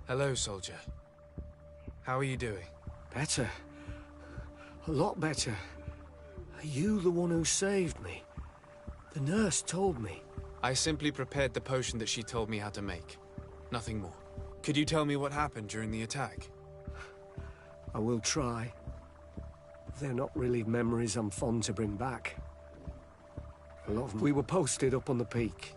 Hello, soldier. How are you doing? Better. A lot better. Are you the one who saved me? The nurse told me. I simply prepared the potion that she told me how to make. Nothing more. Could you tell me what happened during the attack? I will try. They're not really memories I'm fond to bring back. A lot of them. We were posted up on the peak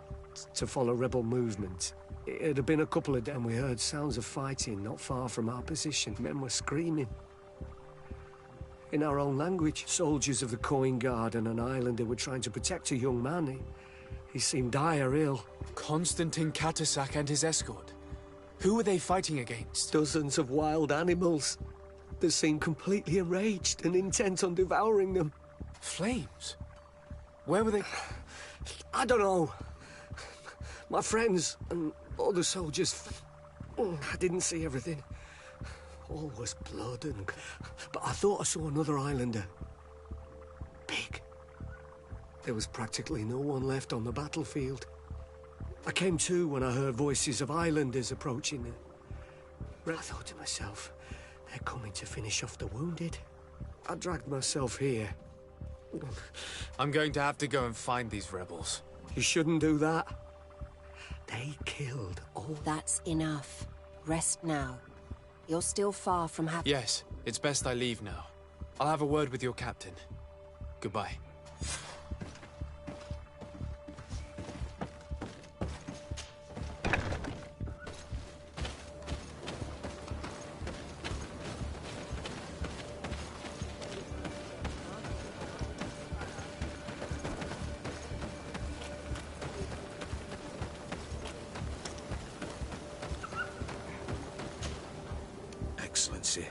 to follow rebel movement. It had been a couple of days and we heard sounds of fighting not far from our position. Men were screaming. In our own language, soldiers of the Coin Guard and an islander were trying to protect a young man. He seemed dire ill. Konstantin Katasak and his escort. Who were they fighting against? Dozens of wild animals. They seemed completely enraged and intent on devouring them. Flames? Where were they? I don't know. My friends and other soldiers... I didn't see everything. All was blood and... But I thought I saw another islander. Big. There was practically no one left on the battlefield. I came to when I heard voices of islanders approaching. I thought to myself, they're coming to finish off the wounded. I dragged myself here. I'm going to have to go and find these rebels. You shouldn't do that. They killed all... That's enough. Rest now. You're still far from having... Yes, it's best I leave now. I'll have a word with your captain. Goodbye. Excellency,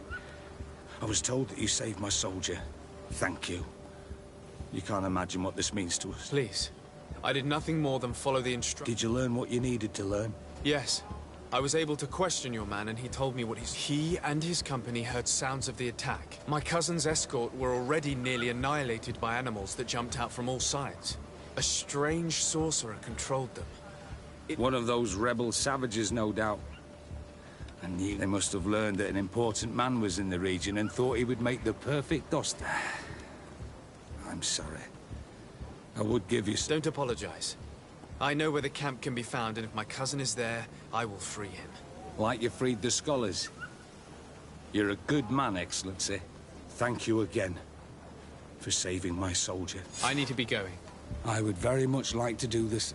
I was told that you saved my soldier. Thank you. You can't imagine what this means to us. Please. I did nothing more than follow the instructions. Did you learn what you needed to learn? Yes. I was able to question your man and he told me what he and his company heard sounds of the attack. My cousin's escort were already nearly annihilated by animals that jumped out from all sides. A strange sorcerer controlled them. One of those rebel savages, no doubt. And they must have learned that an important man was in the region and thought he would make the perfect doster. I'm sorry. I would give you... Don't apologize. I know where the camp can be found, and if my cousin is there, I will free him. Like you freed the scholars. You're a good man, Excellency. Thank you again for saving my soldier. I need to be going. I would very much like to do this.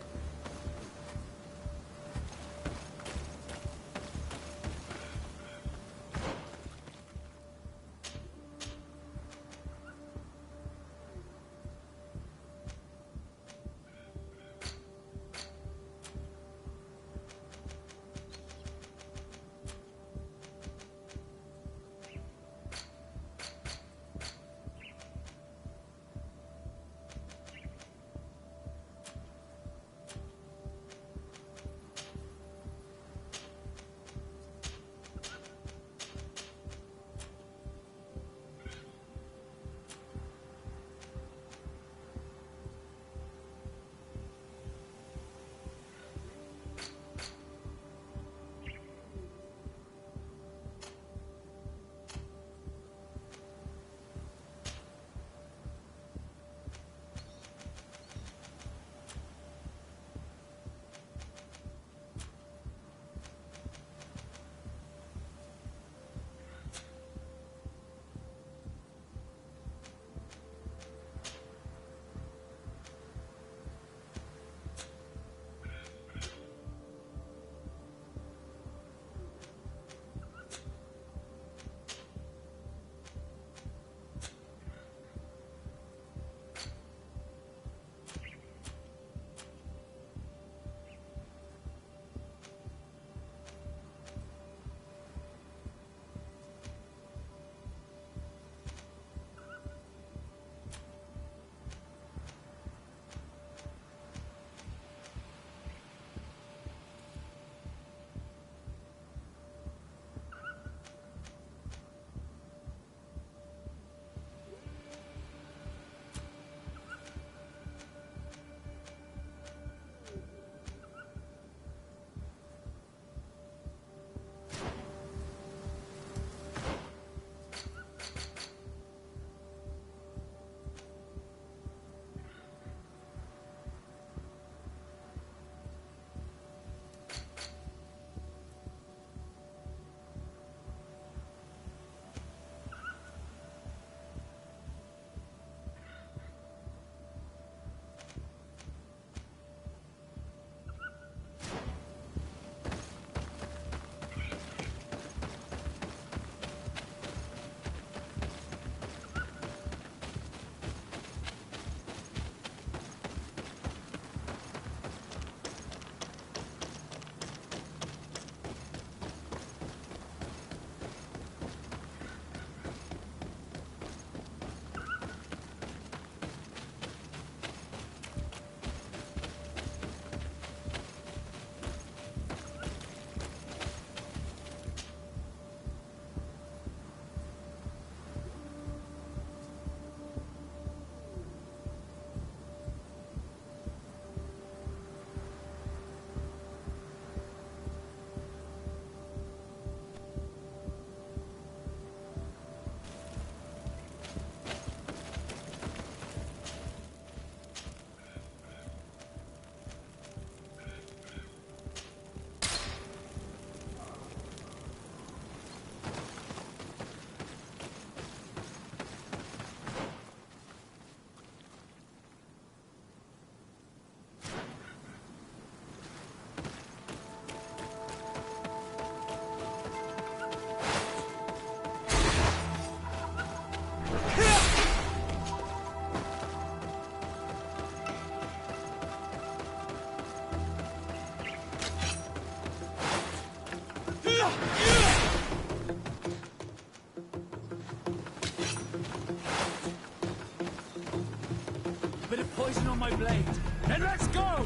poison on my blade. Then let's go!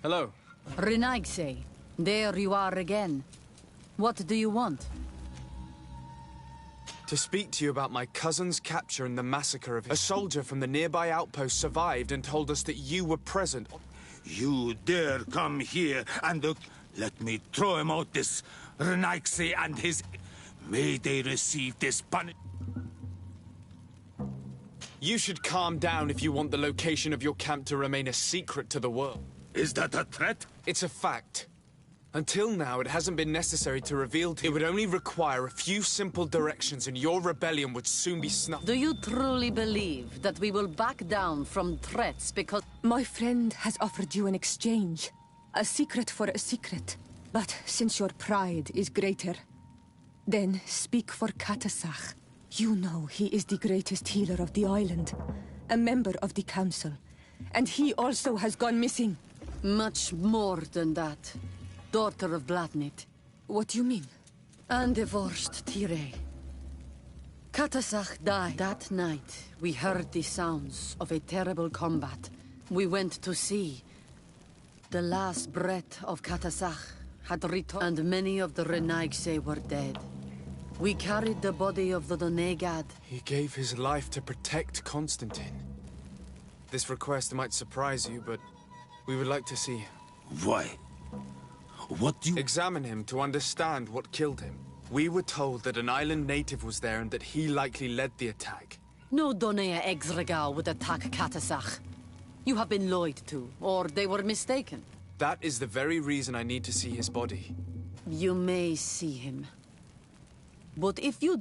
Hello. Renaigse, there you are again. What do you want? To speak to you about my cousin's capture and the massacre of a soldier from the nearby outpost survived and told us that you were present. You dare come here and let me throw him out this Renaigse and his... May they receive this punishment. You should calm down if you want the location of your camp to remain a secret to the world. Is that a threat? It's a fact. Until now, it hasn't been necessary to reveal to you. It would only require a few simple directions and your rebellion would soon be snuffed. Do you truly believe that we will back down from threats because... My friend has offered you an exchange. A secret for a secret. But since your pride is greater, then speak for Katasach. You know he is the greatest healer of the island. A member of the council. And he also has gone missing. Much more than that. Daughter of Blatnit. What do you mean? Undivorced Tire. Katasach died. That night, we heard the sounds of a terrible combat. We went to see. The last breath of Katasach had returned, and many of the Renaigse were dead. We carried the body of the Donegad. He gave his life to protect Constantine. This request might surprise you, but we would like to see him. Why? What do you... Examine him to understand what killed him. We were told that an island native was there and that he likely led the attack. No Donea Exregal would attack Katasach. You have been lied to, or they were mistaken. That is the very reason I need to see his body. You may see him. But if you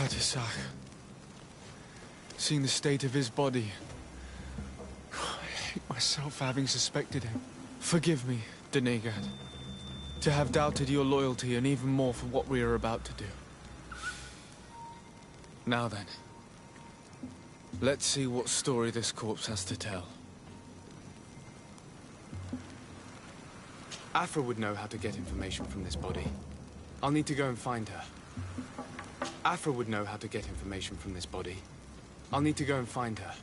Katasach. Seeing the state of his body, I hate myself for having suspected him. Forgive me, Donegad, to have doubted your loyalty and even more for what we are about to do. Now then, let's see what story this corpse has to tell. Afra would know how to get information from this body. I'll need to go and find her. Afra would know how to get information from this body. I'll need to go and find her.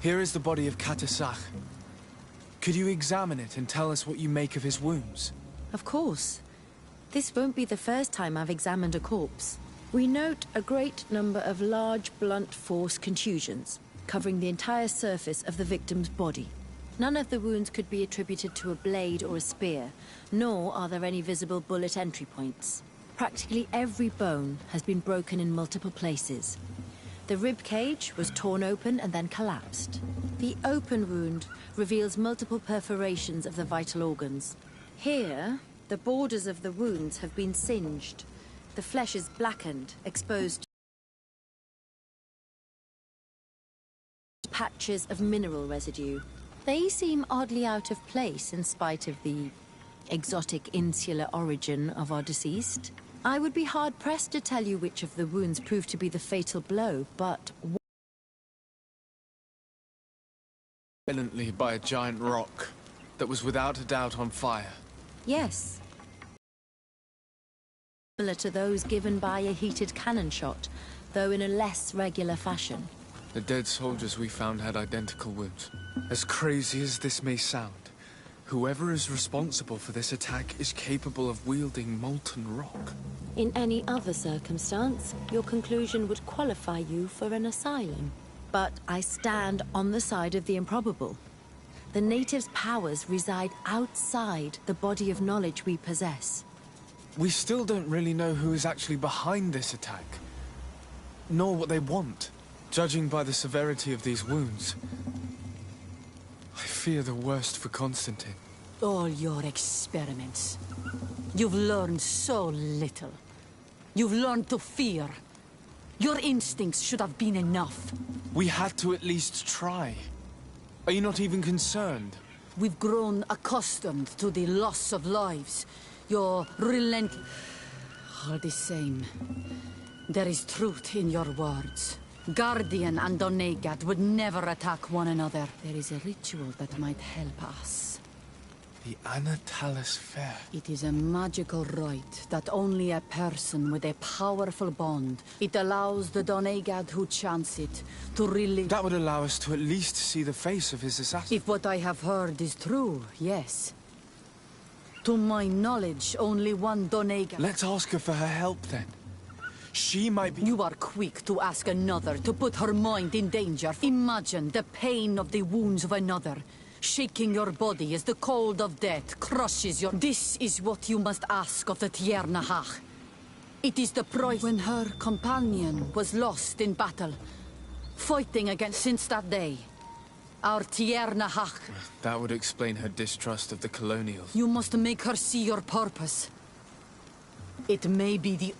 Here is the body of Katasach. Could you examine it and tell us what you make of his wounds? Of course. This won't be the first time I've examined a corpse. We note a great number of large, blunt force contusions, covering the entire surface of the victim's body. None of the wounds could be attributed to a blade or a spear, nor are there any visible bullet entry points. Practically every bone has been broken in multiple places. The rib cage was torn open and then collapsed. The open wound reveals multiple perforations of the vital organs. Here, the borders of the wounds have been singed. The flesh is blackened, exposed to patches of mineral residue. They seem oddly out of place in spite of the exotic insular origin of our deceased. I would be hard-pressed to tell you which of the wounds proved to be the fatal blow, but Violently by a giant rock that was without a doubt on fire. yes. Similar to those given by a heated cannon shot, though in a less regular fashion. The dead soldiers we found had identical wounds. As crazy as this may sound, whoever is responsible for this attack is capable of wielding molten rock. In any other circumstance, your conclusion would qualify you for an asylum. But I stand on the side of the improbable. The natives' powers reside outside the body of knowledge we possess. We still don't really know who is actually behind this attack, nor what they want. Judging by the severity of these wounds, I fear the worst for Constantine. All your experiments. You've learned so little. You've learned to fear. Your instincts should have been enough. We had to at least try. Are you not even concerned? We've grown accustomed to the loss of lives. Your relent... All the same. There is truth in your words. Guardian and Donegad would never attack one another. There is a ritual that might help us. The Anatalis Fair. It is a magical rite that only a person with a powerful bond. It allows the Donegad who chants it to relive... That would allow us to at least see the face of his assassin. If what I have heard is true, yes. To my knowledge, only one Donegad... Let's ask her for her help, then. She might be... You are quick to ask another to put her mind in danger. Imagine the pain of the wounds of another. Shaking your body as the cold of death crushes your... This is what you must ask of the Tiernahach. It is the price when her companion was lost in battle. Fighting against since that day. Our Tiernahach. That would explain her distrust of the colonials. You must make her see your purpose. It may be the...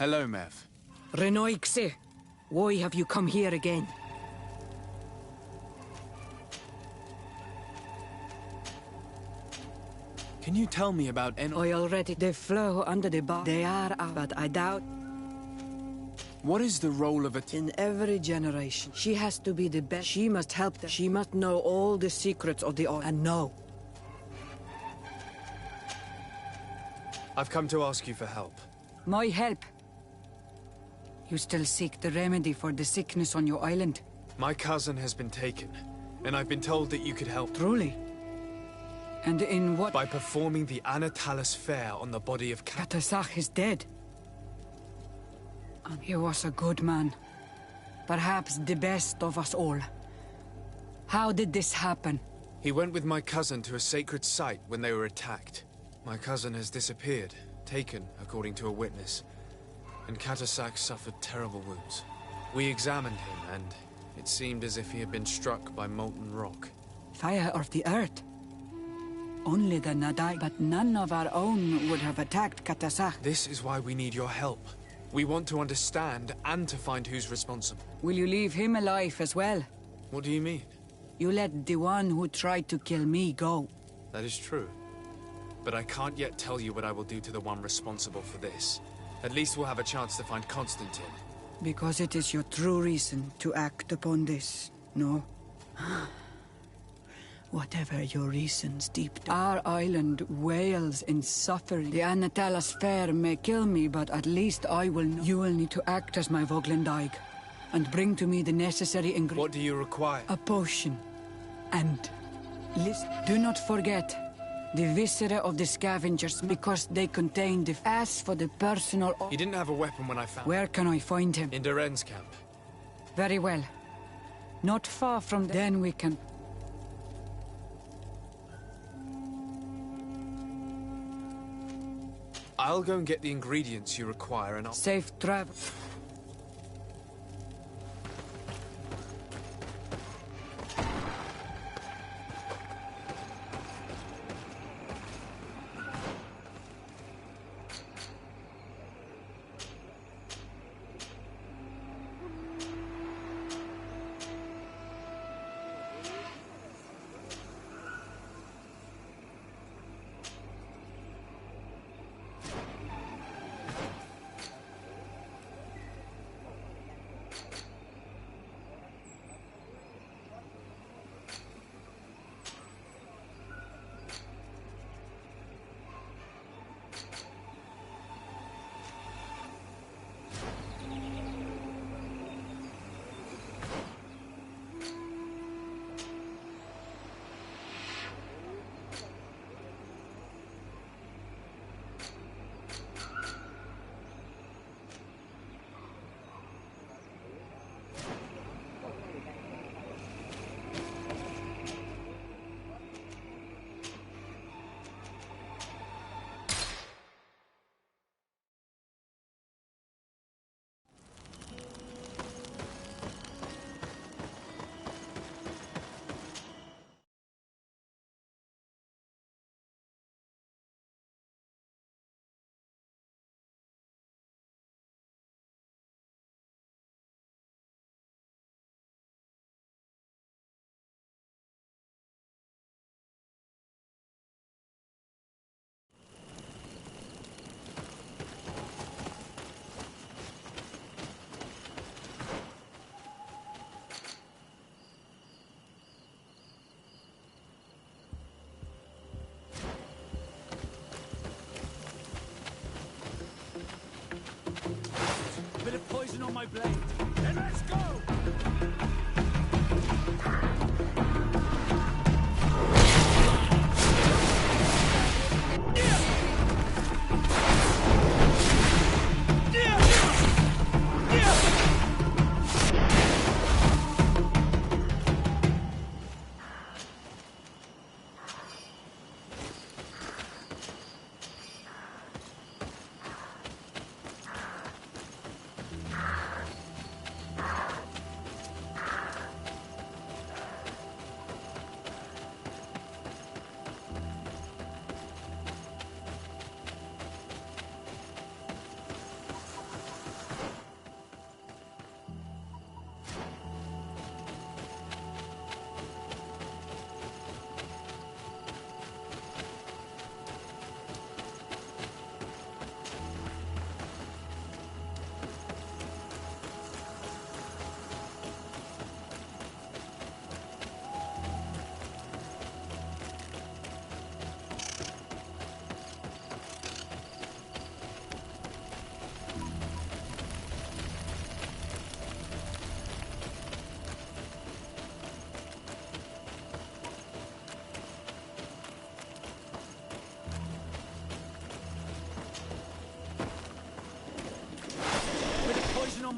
Hello, Mev. Renoixe, why have you come here again? Can you tell me about I already... They flow under the bar. They are out, but I doubt... What is the role of a... In every generation, she has to be the best. She must help them. She must know all the secrets of the oil. And know. I've come to ask you for help. My help? You still seek the remedy for the sickness on your island? My cousin has been taken, and I've been told that you could help. Truly? And in what... By performing the Anatalis fair on the body of Katasach is dead. And he was a good man. Perhaps the best of us all. How did this happen? He went with my cousin to a sacred site when they were attacked. My cousin has disappeared, taken, according to a witness. And Katasach suffered terrible wounds. We examined him, and it seemed as if he had been struck by molten rock. Fire of the earth? Only the Nadai, but none of our own would have attacked Katasach. This is why we need your help. We want to understand and to find who's responsible. Will you leave him alive as well? What do you mean? You let the one who tried to kill me go. That is true. But I can't yet tell you what I will do to the one responsible for this. At least we'll have a chance to find Constantine. Because it is your true reason to act upon this, no? Whatever your reasons deep down. Our island wails in suffering. The Anatalis fair may kill me, but at least I will know. You will need to act as my Voglendaig, and bring to me the necessary ingredients. What do you require? A potion. And listen, do not forget the viscera of the scavengers, because they contain the... As for the personal... He didn't have a weapon when I found him. Where can I find him? In Duren's camp. Very well. Not far from then we can... I'll go and get the ingredients you require and I'll... Safe travel.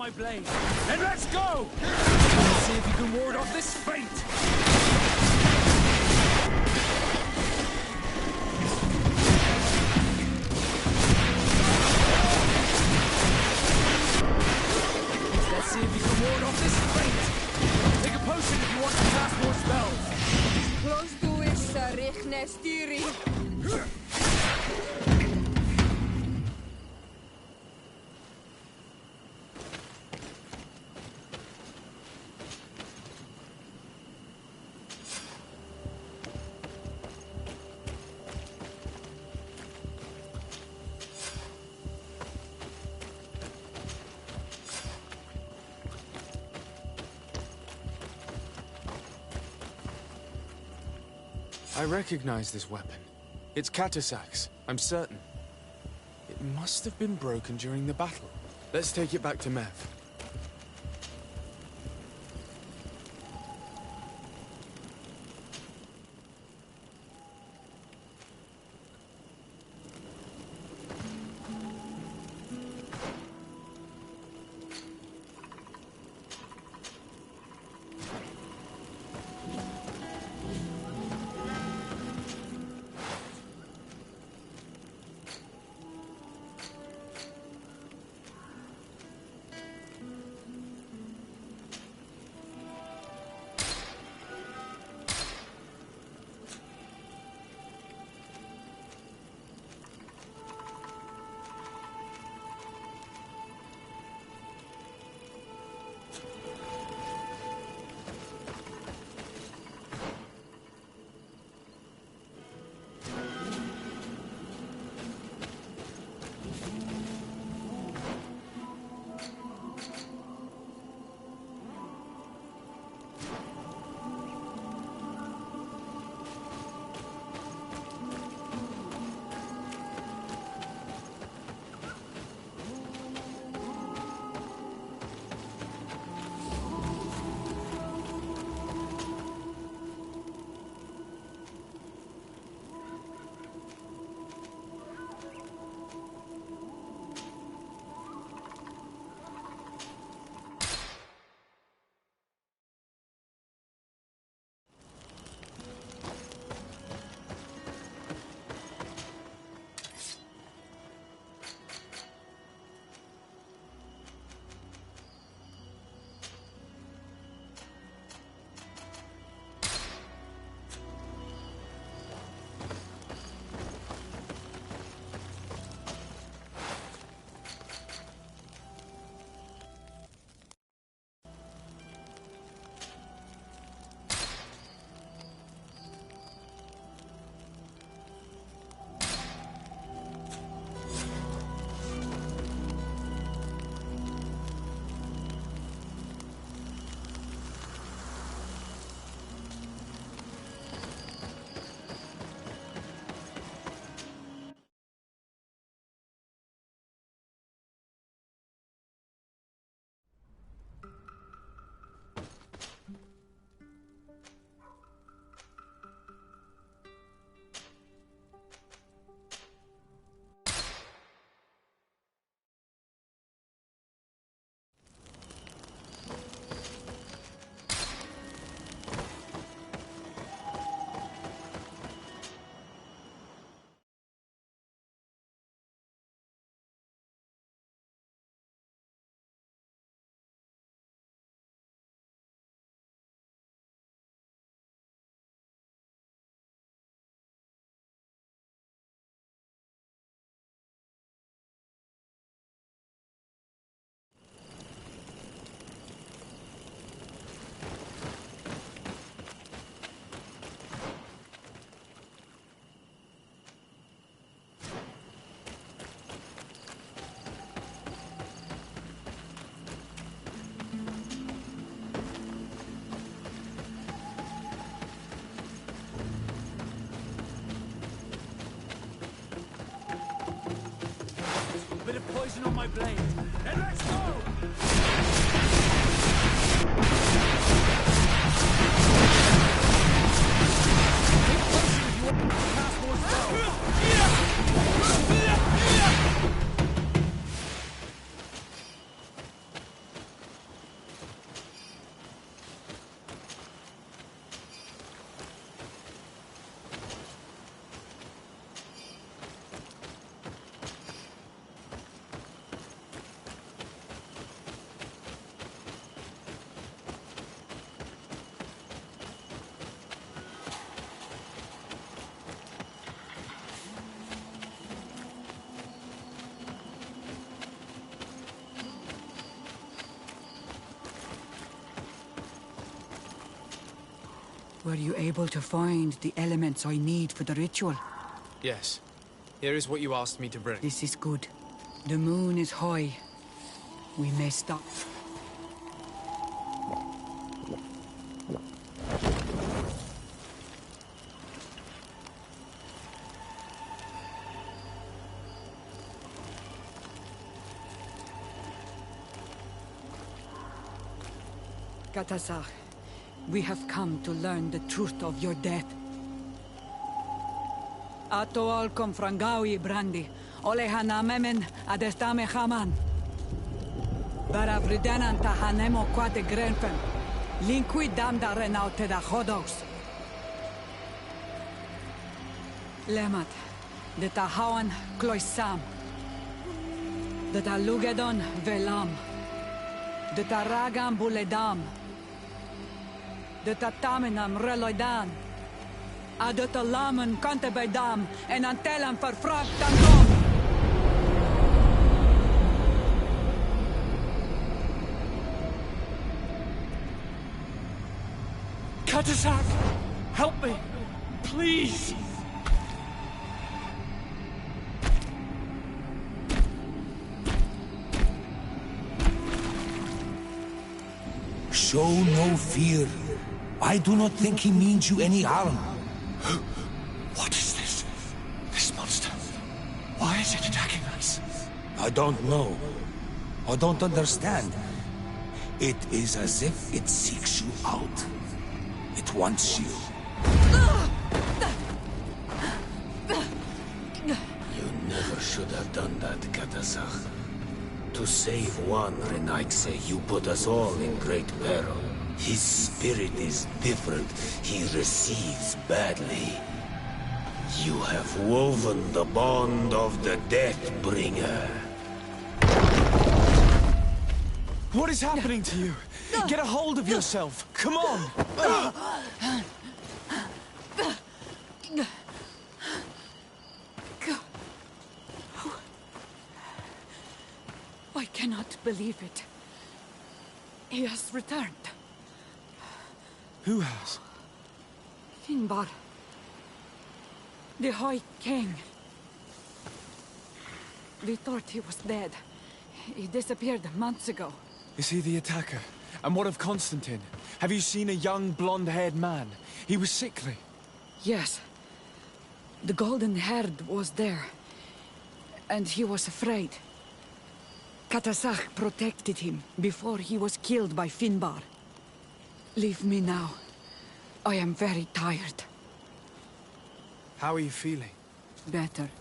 my blade. Then let's go! Let's see if you can ward off this fate! Let's see if you can ward off this fate! Take a potion if you want to cast more spells! Close to it, Sarich Stiri. I recognize this weapon. It's Katasak's, I'm certain. It must have been broken during the battle. Let's take it back to Mev. Poison on my blade. And let's go! Take potion if you want to cast more spells. Were you able to find the elements I need for the ritual? Yes. Here is what you asked me to bring. This is good. The moon is high. We may stop. Katasach, we have come to learn the truth of your death. Ato al confrangawi brandi, ole hanamemen adestame haman. Baravridenan tahanemo quate grenfen, linqui damda renaute da hodos. Lemat, de tahawan kloisam, de talugedon velam, de taragam buledam, de tatamenam reloidan, de talamen kantebeidam en antelam verfragtandom. Katasach, help me, please. Show no fear. I do not think he means you any harm. What is this? This monster? Why is it attacking us? I don't know. I don't understand. It is as if it seeks you out. It wants you. You never should have done that, Katasach. To save one, Renaigse, you put us all in great peril. His spirit is different. He receives badly. You have woven the bond of the Deathbringer. What is happening to you? Get a hold of yourself. Come on. I cannot believe it. He has returned. Who has? Finbar. The High King. We thought he was dead. He disappeared months ago. Is he the attacker? And what of Constantine? Have you seen a young blonde-haired man? He was sickly. Yes. The golden-haired was there. And he was afraid. Katasach protected him before he was killed by Finbar. Leave me now. I am very tired. How are you feeling? Better.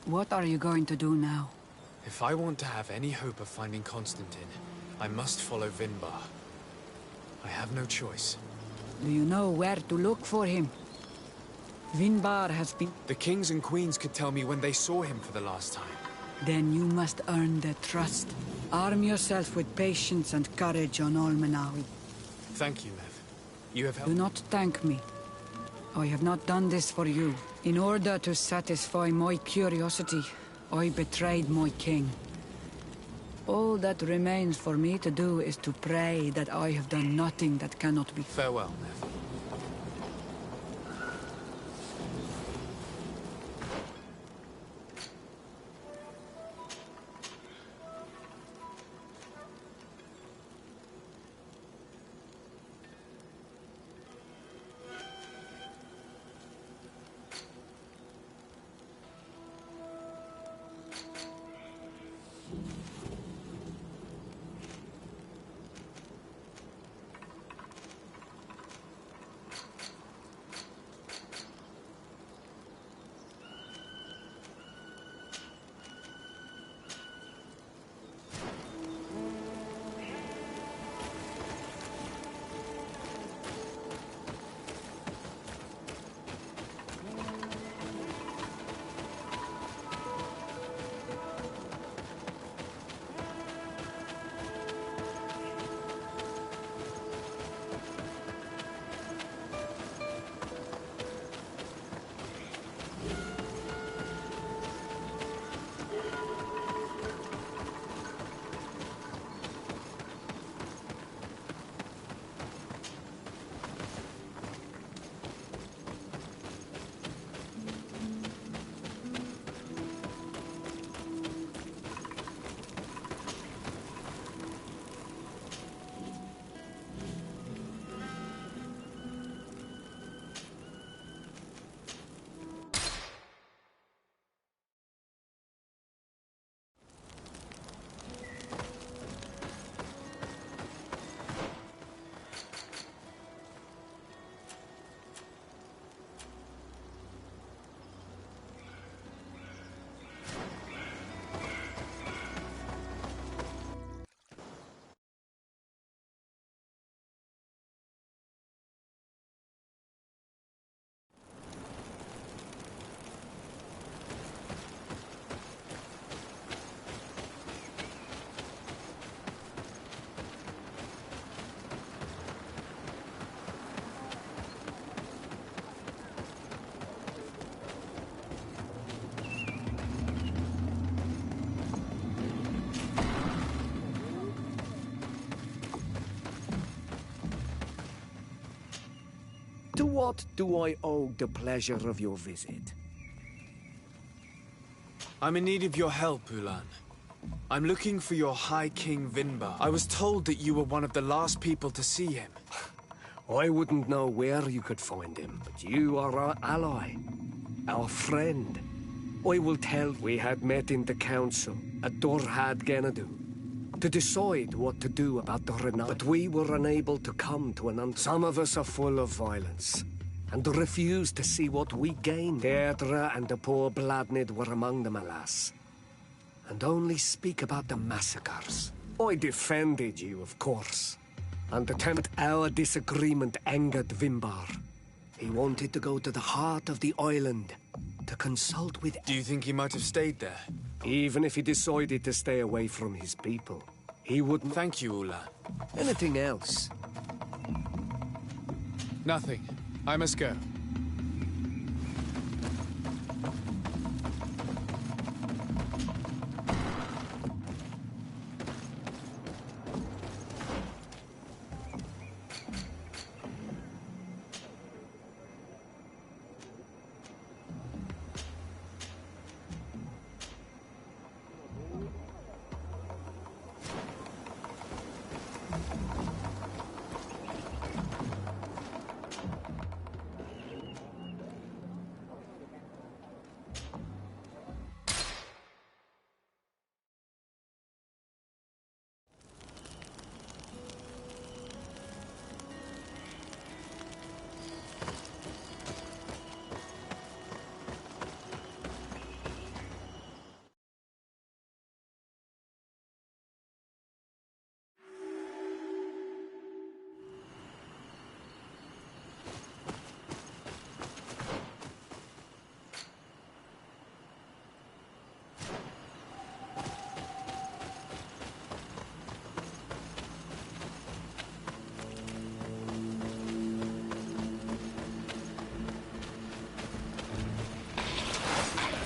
What are you going to do now? If I want to have any hope of finding Constantine, I must follow Vinbar. I have no choice. Do you know where to look for him? Vinbar has been... The kings and queens could tell me when they saw him for the last time. Then you must earn their trust. Arm yourself with patience and courage on Olmenawi. Thank you, Lev. You have helped. Do not thank me. I have not done this for you. In order to satisfy my curiosity, I betrayed my king. All that remains for me to do is to pray that I have done nothing that cannot be... Farewell, Lev. what do I owe the pleasure of your visit? I'm in need of your help, Ulan. I'm looking for your High King Vinbar. I was told that you were one of the last people to see him. I wouldn't know where you could find him, but you are our ally, our friend. I will tell we had met in the council at Dorhad Genadu to decide what to do about the Renai, but we were unable to come to an understanding. Some of us are full of violence and refuse to see what we gained. Deirdre and the poor Bladnid were among them, alas, and only speak about the massacres. I defended you, of course, and our disagreement angered Vinbar. He wanted to go to the heart of the island to consult with... Do you think he might have stayed there? Even if he decided to stay away from his people, he wouldn't... Thank you, Ulan. Anything else? Nothing. I must go.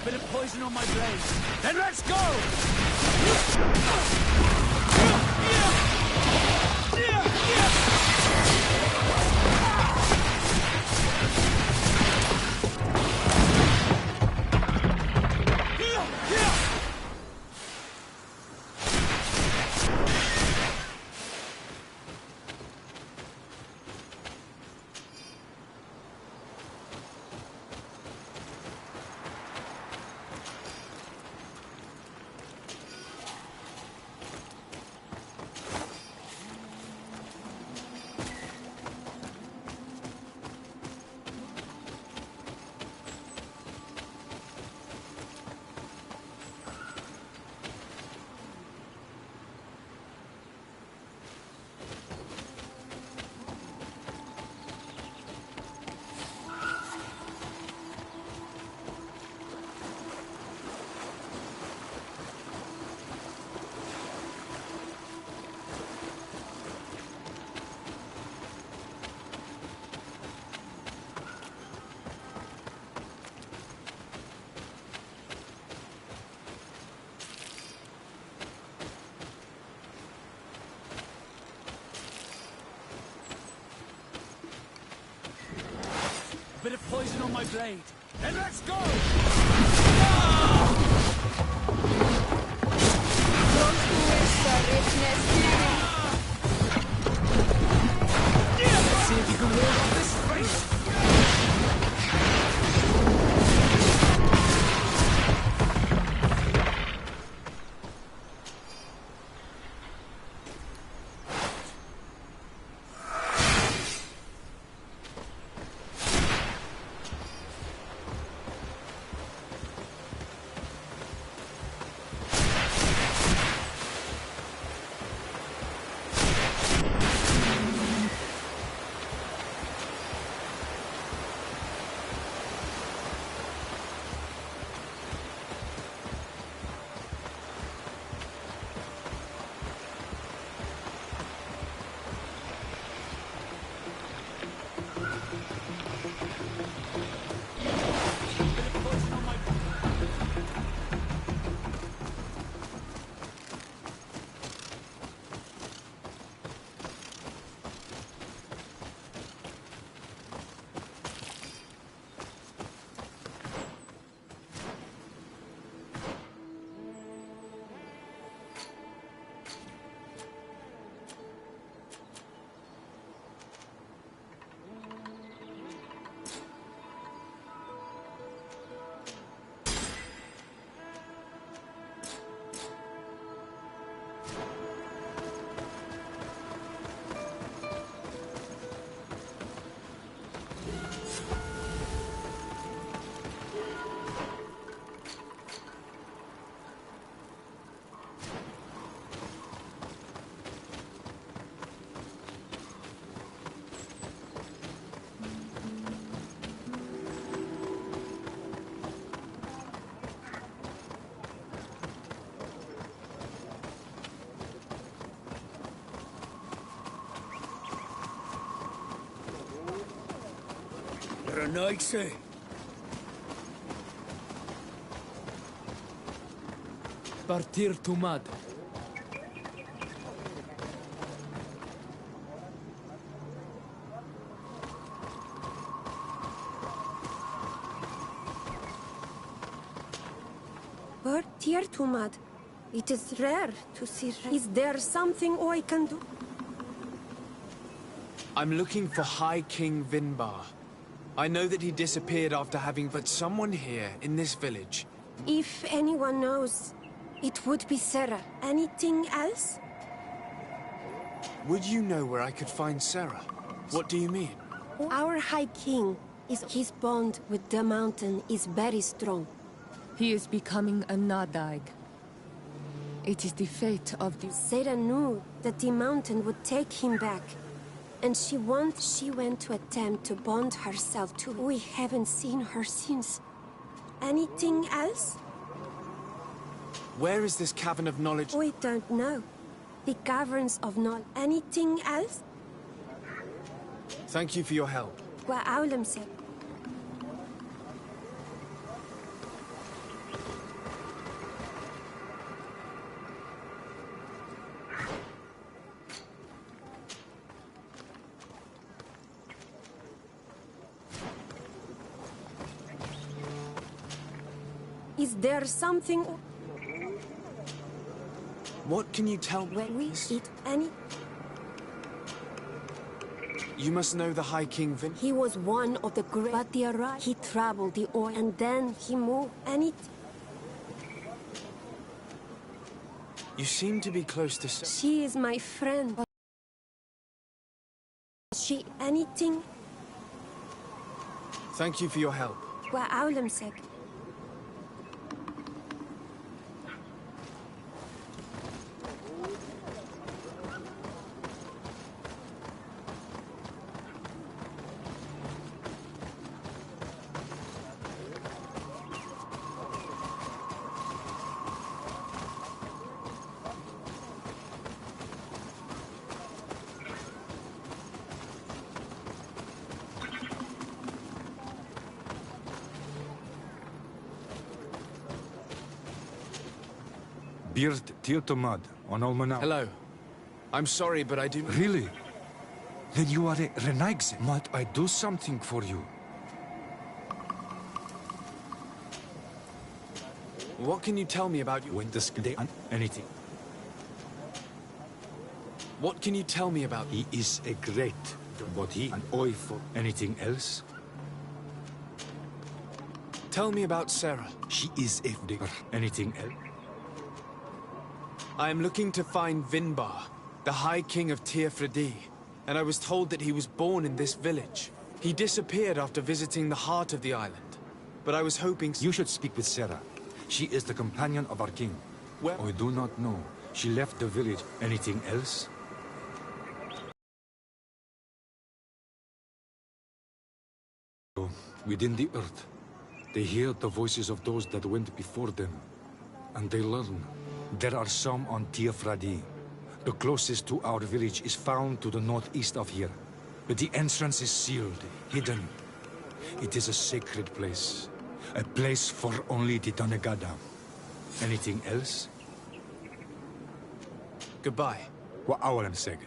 Bit of poison on my blade. Then let's go! Bit of poison on my blade. Then let's go! Let's see if you can ward off this face. Renaigse. Partir to mad. Bird tear to mud. It is rare to see. Is there something I can do? I'm looking for High King Vinbar. I know that he disappeared after having... But someone here, in this village... If anyone knows, it would be Sarah. Anything else? Would you know where I could find Sarah? What do you mean? Our High King his bond with the mountain is very strong. He is becoming a Nadaig. It is the fate of the... Sarah knew that the mountain would take him back. And she went to attempt to bond herself to... We haven't seen her since. Anything else? Where is this cavern of knowledge? We don't know. The caverns of knowledge. Anything else? Thank you for your help. وأعلم سك. Is there something... What can you tell me? When we eat any... You must know the High King Vin... He was one of the great... But the arrival... He traveled the oil and then he moved anything. You seem to be close to... She is my friend. But she... Anything... Thank you for your help. وأعلم سك. Beard Tirtomad on Olmanau. Hello. I'm sorry, but I do... Really? Then you are a Renaigse. Might I do something for you? What can you tell me about you? When the skde and anything. What can you tell me about... He is a great, but he and I for anything else? Tell me about Sarah. She is a digger. Anything else? I am looking to find Vinbar, the High King of Tirfredi, and I was told that he was born in this village. He disappeared after visiting the heart of the island, but I was hoping... You should speak with Sarah. She is the companion of our king. Well... I do not know. She left the village. Anything else? Within the earth, they hear the voices of those that went before them, and they learn. There are some on Tirfredi. The closest to our village is found to the northeast of here, but the entrance is sealed, hidden. It is a sacred place, a place for only the Donegada. Anything else? Goodbye. What I am saying.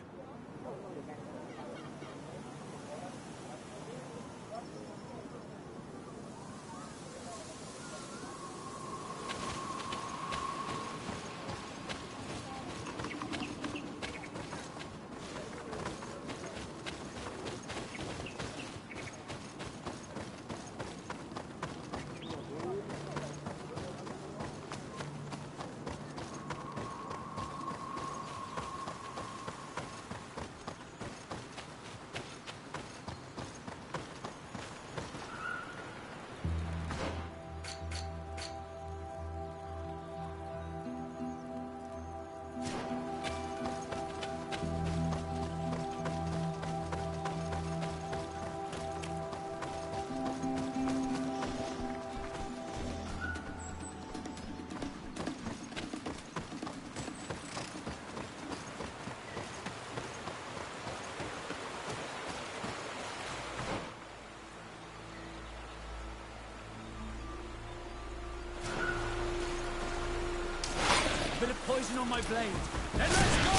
Bit of poison on my blade. Then let's go!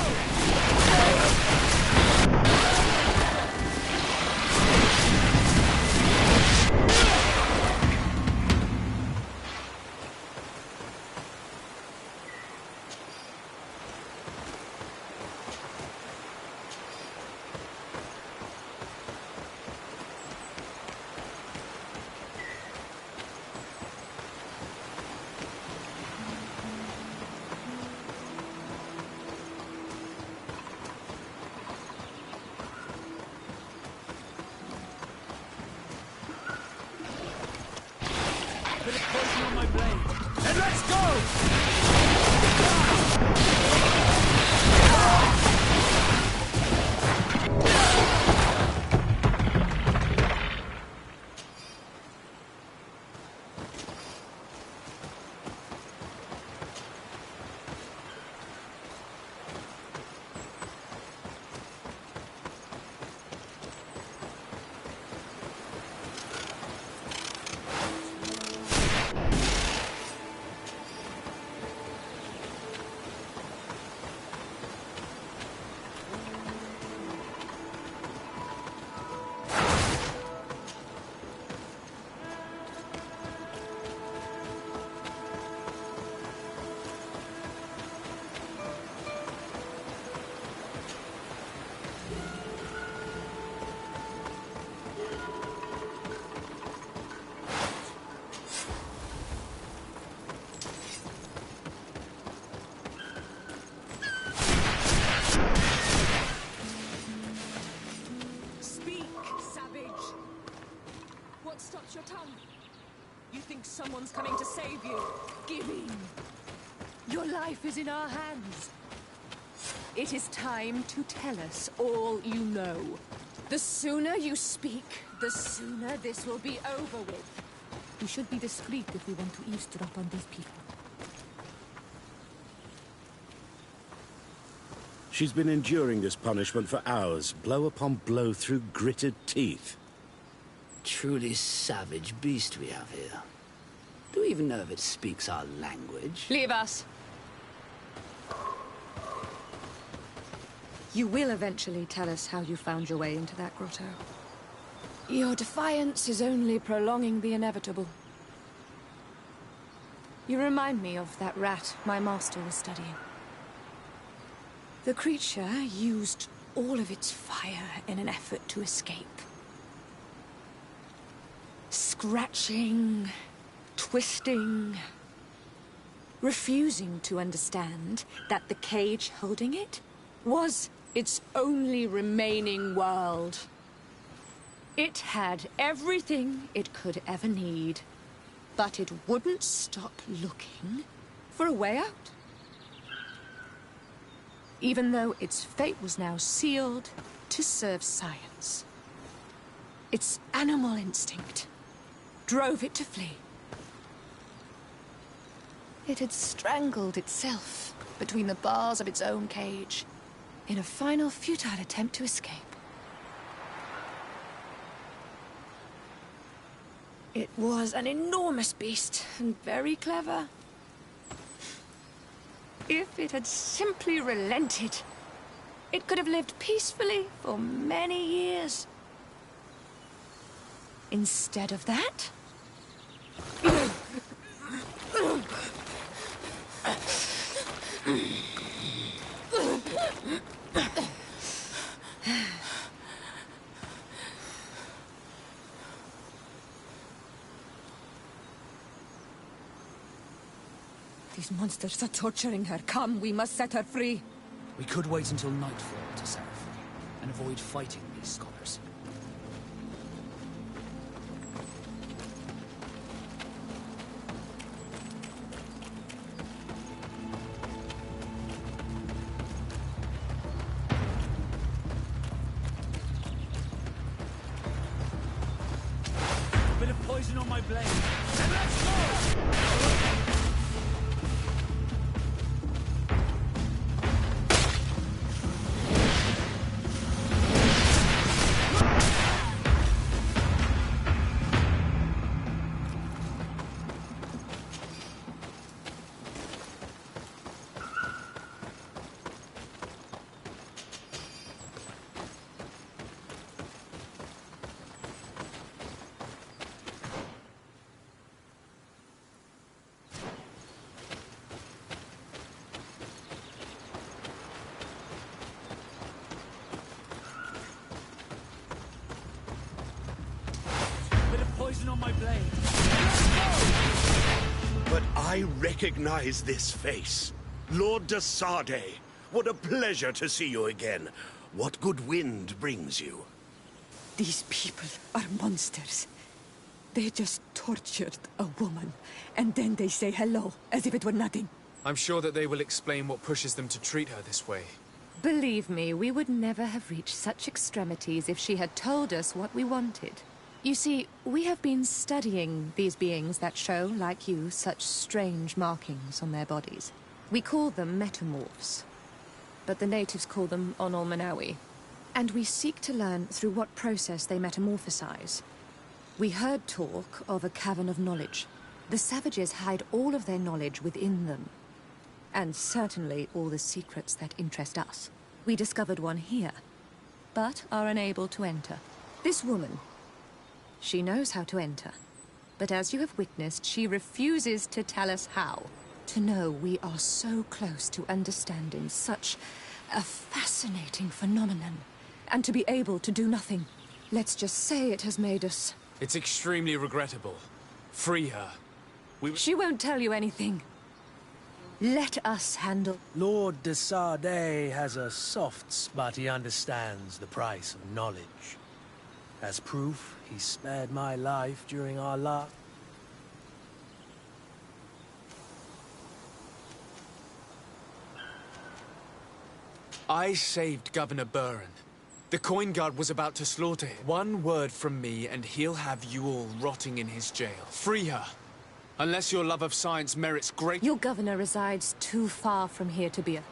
Bit of poison on my blade. Then let's go! Stops your tongue. You think someone's coming to save you? Give in. Your life is in our hands. It is time to tell us all you know. The sooner you speak, the sooner this will be over with. We should be discreet if we want to eavesdrop on these people. She's been enduring this punishment for hours, blow upon blow through gritted teeth. Truly savage beast we have here. Do we even know if it speaks our language? Leave us. You will eventually tell us how you found your way into that grotto. Your defiance is only prolonging the inevitable. You remind me of that rat my master was studying. The creature used all of its fire in an effort to escape. Scratching, twisting, refusing to understand that the cage holding it was its only remaining world. It had everything it could ever need, but it wouldn't stop looking for a way out. Even though its fate was now sealed to serve science. Its animal instinct drove it to flee. It had strangled itself between the bars of its own cage in a final futile attempt to escape. It was an enormous beast and very clever. If it had simply relented, it could have lived peacefully for many years. Instead of that, These monsters are torturing her. Come, we must set her free. We could wait until nightfall to set her free, and avoid fighting these scholars. A bit of poison on my blade. And let's go! on my blade. But I recognize this face. Lord de Sardet. What a pleasure to see you again. What good wind brings you? These people are monsters. They just tortured a woman, and then they say hello, as if it were nothing. I'm sure that they will explain what pushes them to treat her this way. Believe me, we would never have reached such extremities if she had told us what we wanted. You see, we have been studying these beings that show, like you, such strange markings on their bodies. We call them metamorphs, but the natives call them Onol-Manawi. And we seek to learn through what process they metamorphosize. We heard talk of a cavern of knowledge. The savages hide all of their knowledge within them. And certainly all the secrets that interest us. We discovered one here, but are unable to enter. This woman, she knows how to enter. But as you have witnessed, she refuses to tell us how. To know we are so close to understanding such a fascinating phenomenon. And to be able to do nothing. Let's just say it has made us... It's extremely regrettable. Free her. She won't tell you anything. Let us handle... Lord de Sardet has a soft spot. He understands the price of knowledge. As proof, he spared my life during our last... I saved Governor Buren. The coin guard was about to slaughter him. One word from me and he'll have you all rotting in his jail. Free her. Unless your love of science merits great... Your governor resides too far from here to be a...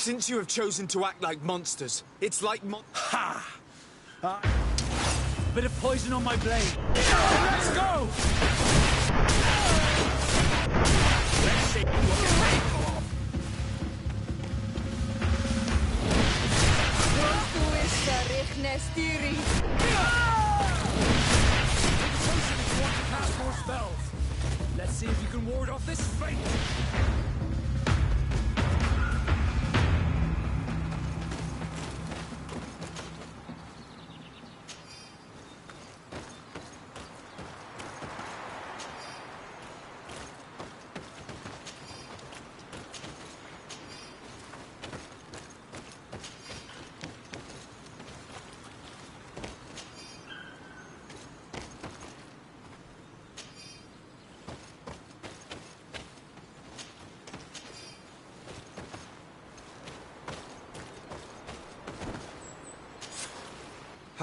Since you have chosen to act like monsters, it's like Ha! Bit of poison on my blade. Let's go! Let's see Let's see if you can ward off this fate.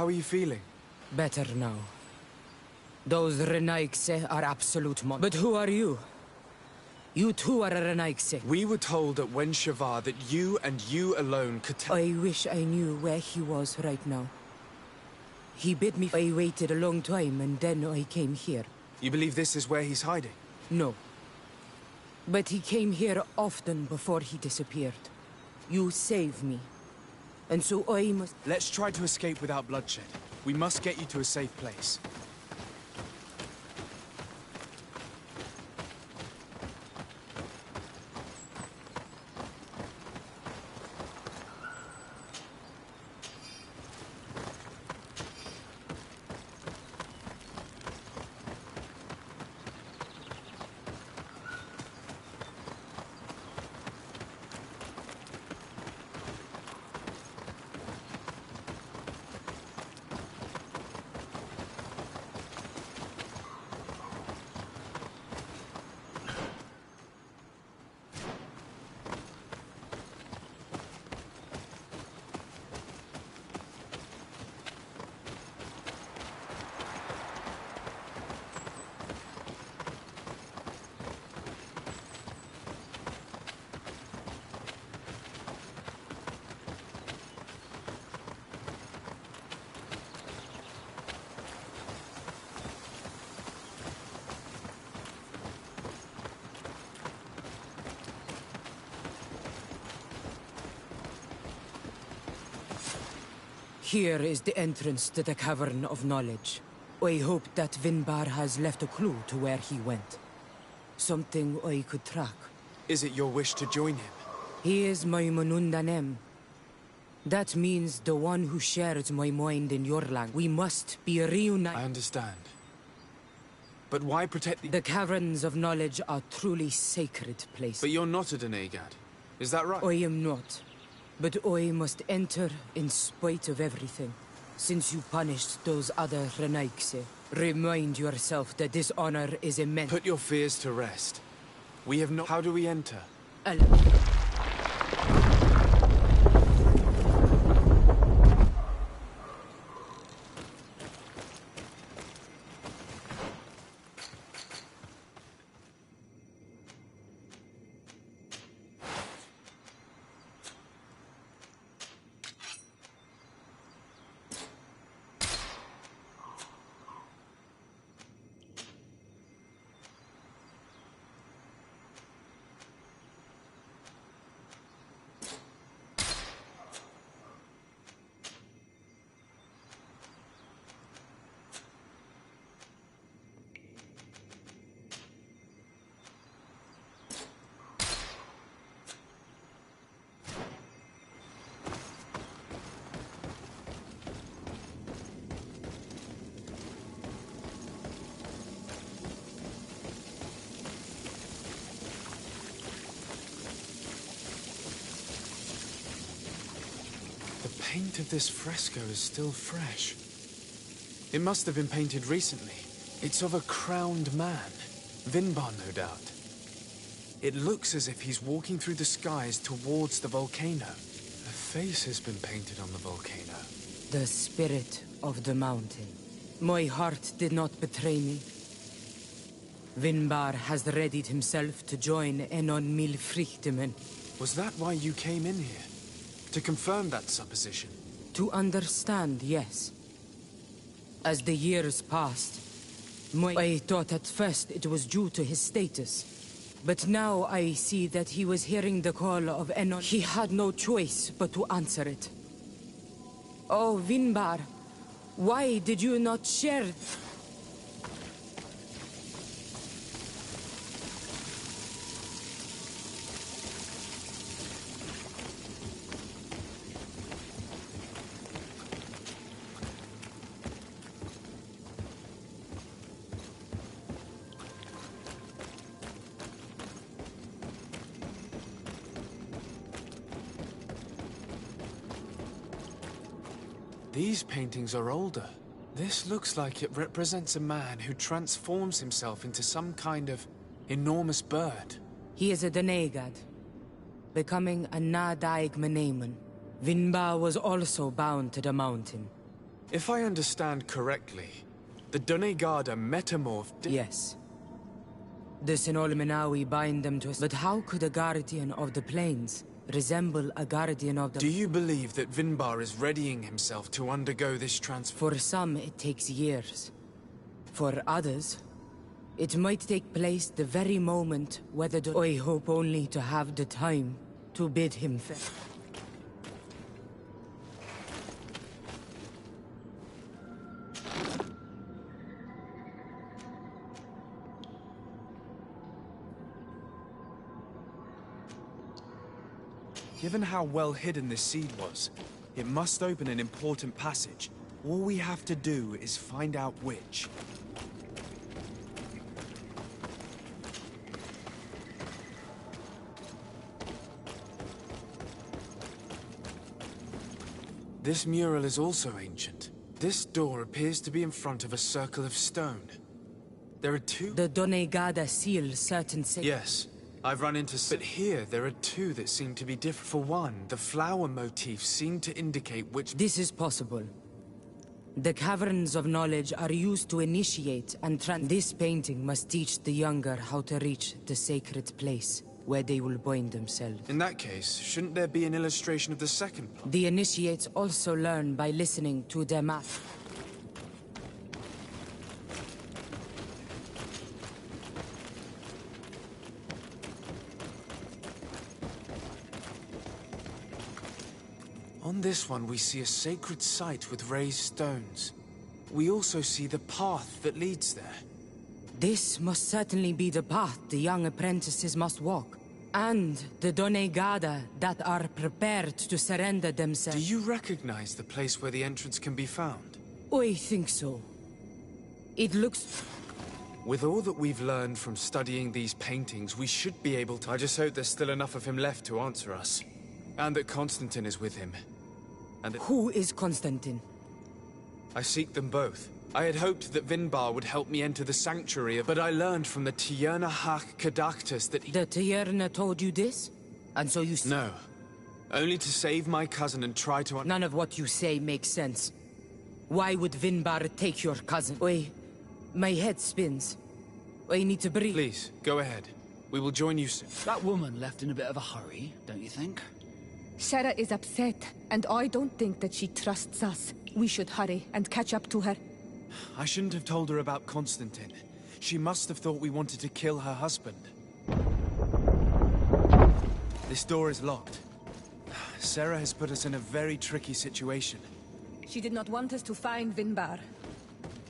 How are you feeling? Better now. Those Renaigse are absolute But who are you? You too are a Renaigse. We were told at Wen Shavar that you and you alone could tell... I wish I knew where he was right now. He bid me. I waited a long time and then I came here. You believe this is where he's hiding? No. But he came here often before he disappeared. You saved me. And so I must... Let's try to escape without bloodshed. We must get you to a safe place. Here is the entrance to the Cavern of Knowledge. I hope that Vinbar has left a clue to where he went. Something I could track. Is it your wish to join him? He is my Manundanem. That means the one who shares my mind in your language. We must be reunited. I understand. But why protect The caverns of knowledge are truly sacred places. But you're not a Denegad. Is that right? I am not. But I must enter in spite of everything. Since you punished those other Renaigse, remind yourself that this honor is immense. Put your fears to rest. We have not... How do we enter? The paint of this fresco is still fresh. It must have been painted recently. It's of a crowned man. Vinbar, no doubt. It looks as if he's walking through the skies towards the volcano. A face has been painted on the volcano. The spirit of the mountain. My heart did not betray me. Vinbar has readied himself to join Enon Milfrichtemen. Was that why you came in here? To confirm that supposition? To understand, yes. As the years passed, I thought at first it was due to his status. But now I see that he was hearing the call of Enon. He had no choice but to answer it. Oh, Vinbar, why did you not share? These paintings are older. This looks like it represents a man who transforms himself into some kind of enormous bird. He is a Denegad, becoming a Nadaig Meneman. Vinbar was also bound to the mountain. If I understand correctly, the Denegad are metamorphed... Yes. The Sinolmenawi bind them to us. But how could a guardian of the plains resemble a guardian of the... Do you believe that Vinbar is readying himself to undergo this transfer? For some, it takes years. For others, it might take place the very moment whether the... I hope only to have the time to bid him farewell. Given how well hidden this seed was, it must open an important passage. All we have to do is find out which. This mural is also ancient. This door appears to be in front of a circle of stone. There are two... The Donegada seal certain... Yes. I've run into... But here, there are two that seem to be different. For one, the flower motifs seem to indicate which... This is possible. The caverns of knowledge are used to initiate and This painting must teach the younger how to reach the sacred place, where they will bind themselves. In that case, shouldn't there be an illustration of the second plot? The initiates also learn by listening to their math. On this one, we see a sacred site with raised stones. We also see the path that leads there. This must certainly be the path the young apprentices must walk. And the Donegada that are prepared to surrender themselves. Do you recognize the place where the entrance can be found? I think so. It looks... With all that we've learned from studying these paintings, we should be able to... I just hope there's still enough of him left to answer us. And that Constantine is with him. And that... Who is Constantine? I seek them both. I had hoped that Vinbar would help me enter the sanctuary, but I learned from the Tierna Hach Kadactus that he... The Tierna told you this? And so you... No. Only to save my cousin and try to... None of what you say makes sense. Why would Vinbar take your cousin? Oi, my head spins. I need to breathe. Please, go ahead. We will join you soon. That woman left in a bit of a hurry, don't you think? Sarah is upset, and I don't think that she trusts us. We should hurry and catch up to her. I shouldn't have told her about Constantine. She must have thought we wanted to kill her husband. This door is locked. Sarah has put us in a very tricky situation. She did not want us to find Vinbar.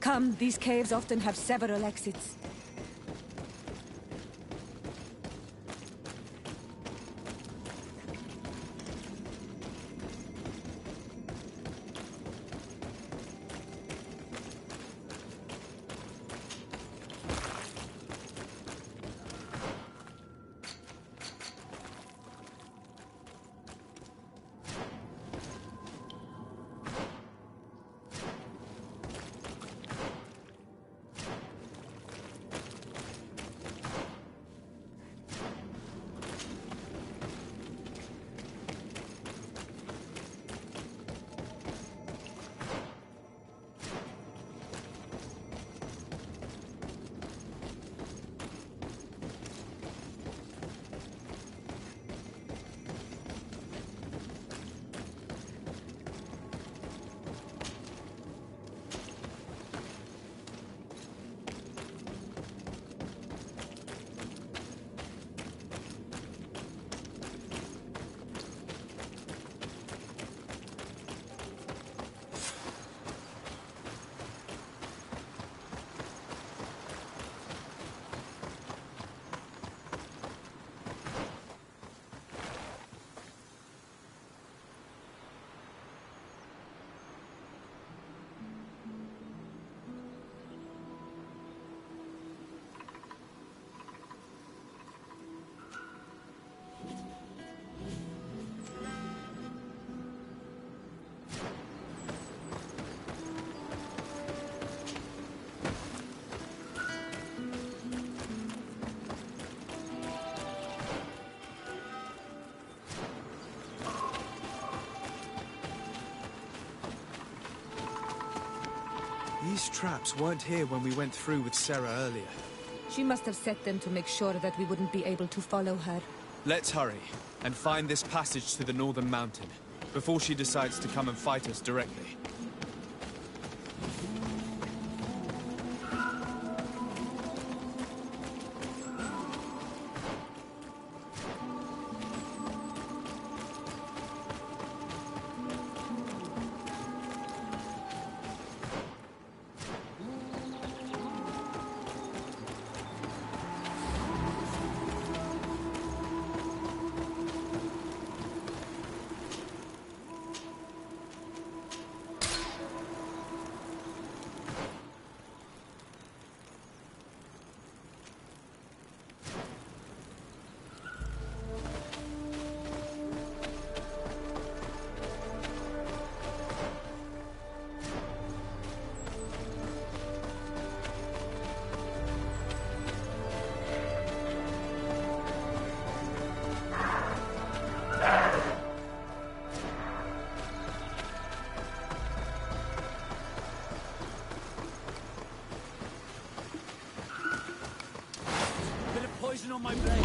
Come, these caves often have several exits. These traps weren't here when we went through with Sarah earlier. She must have set them to make sure that we wouldn't be able to follow her. Let's hurry and find this passage to the northern mountain before she decides to come and fight us directly. Poison on my blade.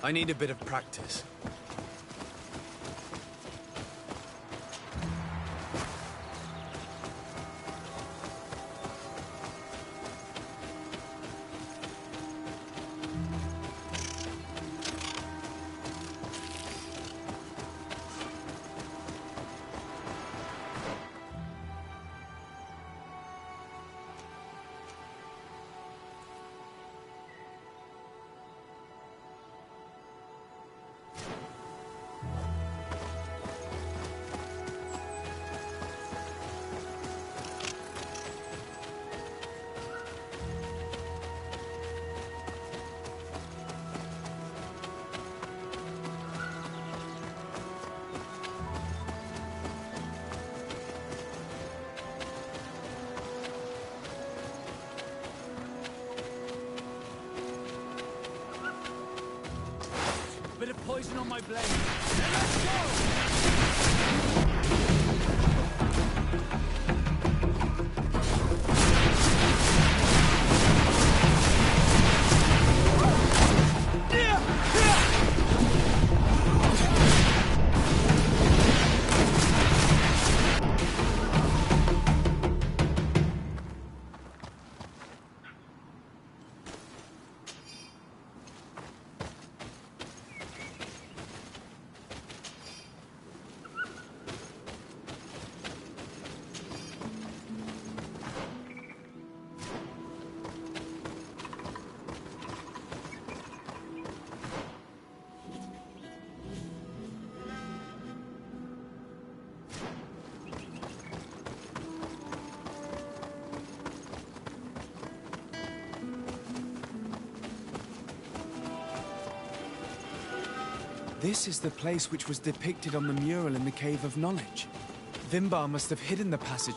I need a bit of practice. Bit of poison on my blade. Then let's go! This is the place which was depicted on the mural in the Cave of Knowledge. Vimbar must have hidden the passage.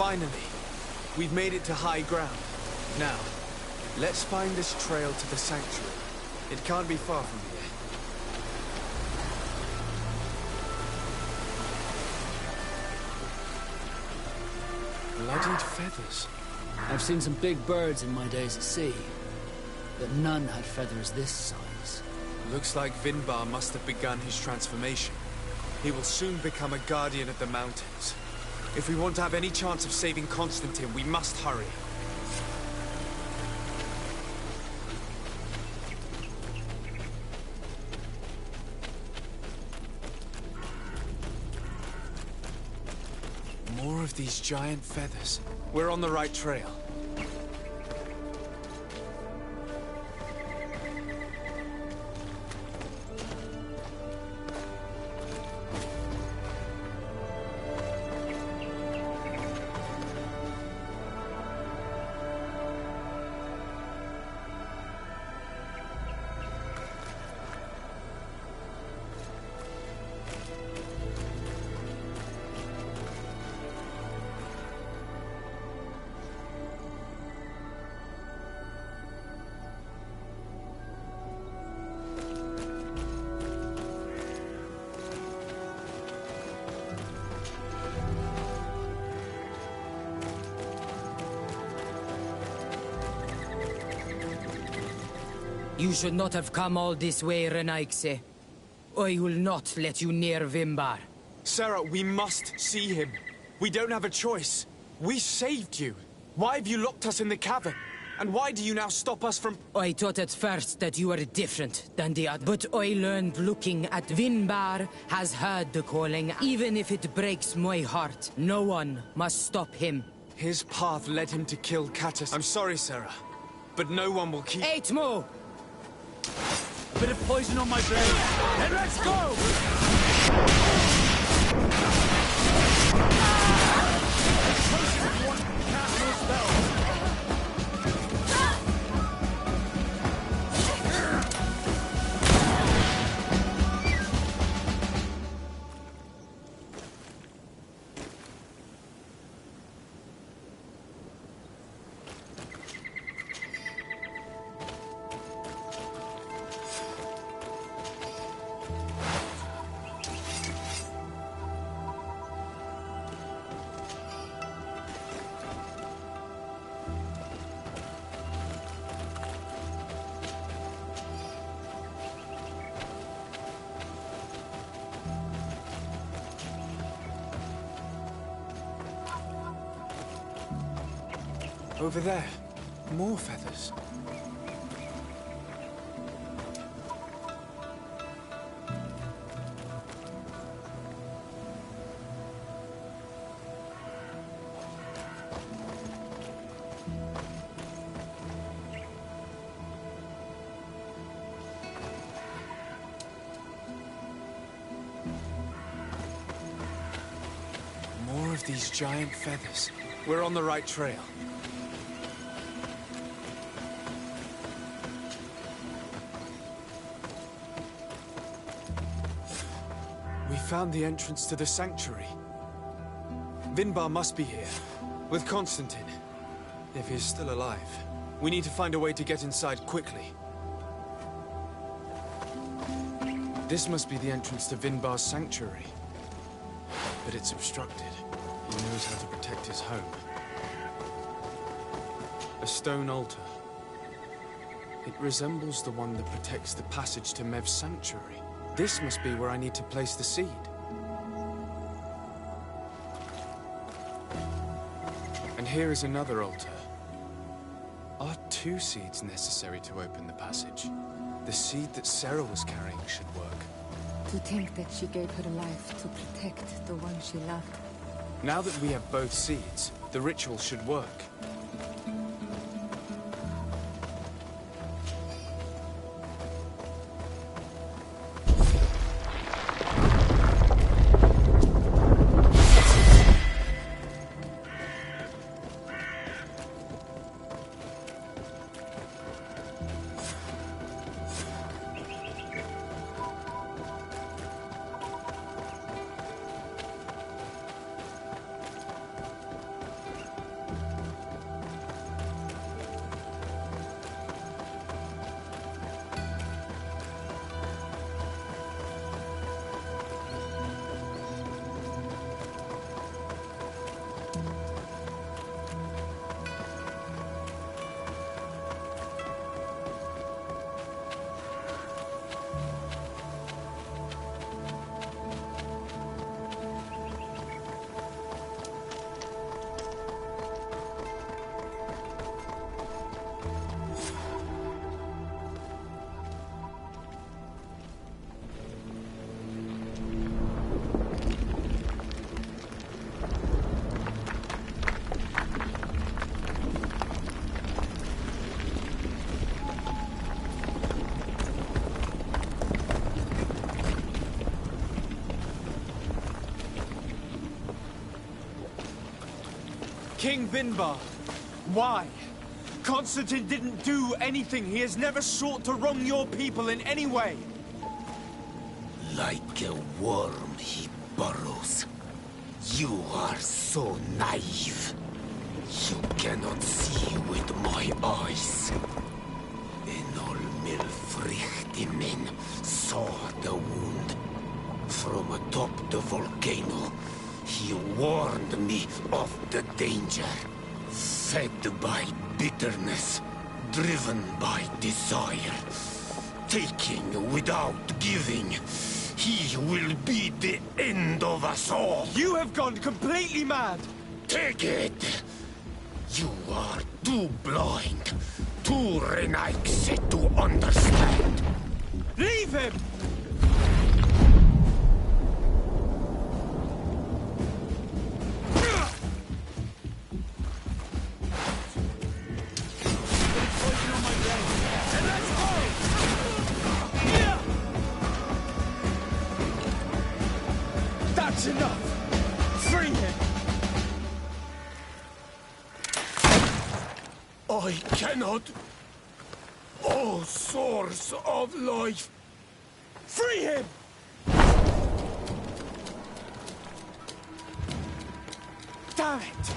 Finally, we've made it to high ground. Now, let's find this trail to the sanctuary. It can't be far from here. Bloodied feathers. I've seen some big birds in my days at sea, but none had feathers this size. Looks like Vinbar must have begun his transformation. He will soon become a guardian of the mountains. If we want to have any chance of saving Constantine, we must hurry. More of these giant feathers. We're on the right trail. You should not have come all this way, Renaigse. I will not let you near Vinbar. Sarah, we must see him. We don't have a choice. We saved you. Why have you locked us in the cavern? And why do you now stop us from... I thought at first that you were different than the others. But I learned looking at Vinbar has heard the calling. Even if it breaks my heart, no one must stop him. His path led him to kill Catus. I'm sorry, Sarah, but no one will keep... 8 more! A bit of poison on my blade. Then let's go! Cast more spells. Over there. More feathers. More of these giant feathers. We're on the right trail. We found the entrance to the sanctuary. Vinbar must be here, with Constantine, if he's still alive. We need to find a way to get inside quickly. This must be the entrance to Vinbar's sanctuary. But it's obstructed. He knows how to protect his home. A stone altar. It resembles the one that protects the passage to Mev's sanctuary. This must be where I need to place the seed. And here is another altar. Are 2 seeds necessary to open the passage? The seed that Sarah was carrying should work. To think that she gave her life to protect the one she loved. Now that we have both seeds, the ritual should work. King Vinbar. Why? Constantine didn't do anything. He has never sought to wrong your people in any way. Like a worm he burrows. You are so naive. You cannot see with my eyes. Enolmil Frichtimin saw the wound. From atop the volcano, he warned me of the danger. Fed by bitterness, driven by desire, taking without giving, he will be the end of us all. You have gone completely mad! Take it! You are too blind, too renaixe to understand. Leave him! That's enough! Free him! I cannot. O source of life! Free him! Damn it!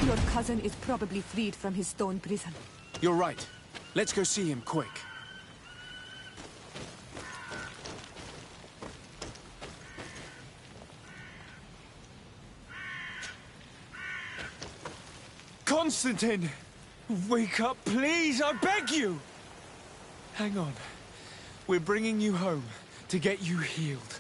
Your cousin is probably freed from his stone prison. You're right. Let's go see him quick. Constantine! Wake up, please! I beg you! Hang on. We're bringing you home to get you healed.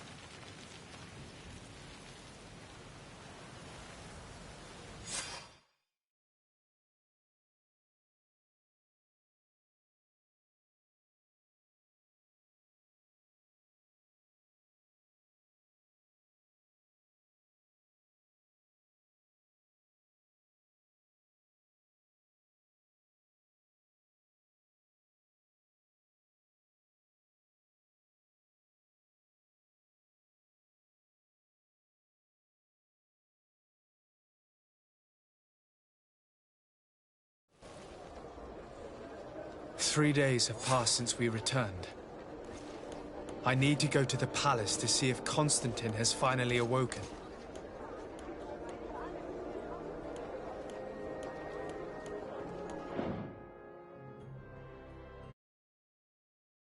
Three days have passed since we returned. I need to go to the palace to see if Constantine has finally awoken.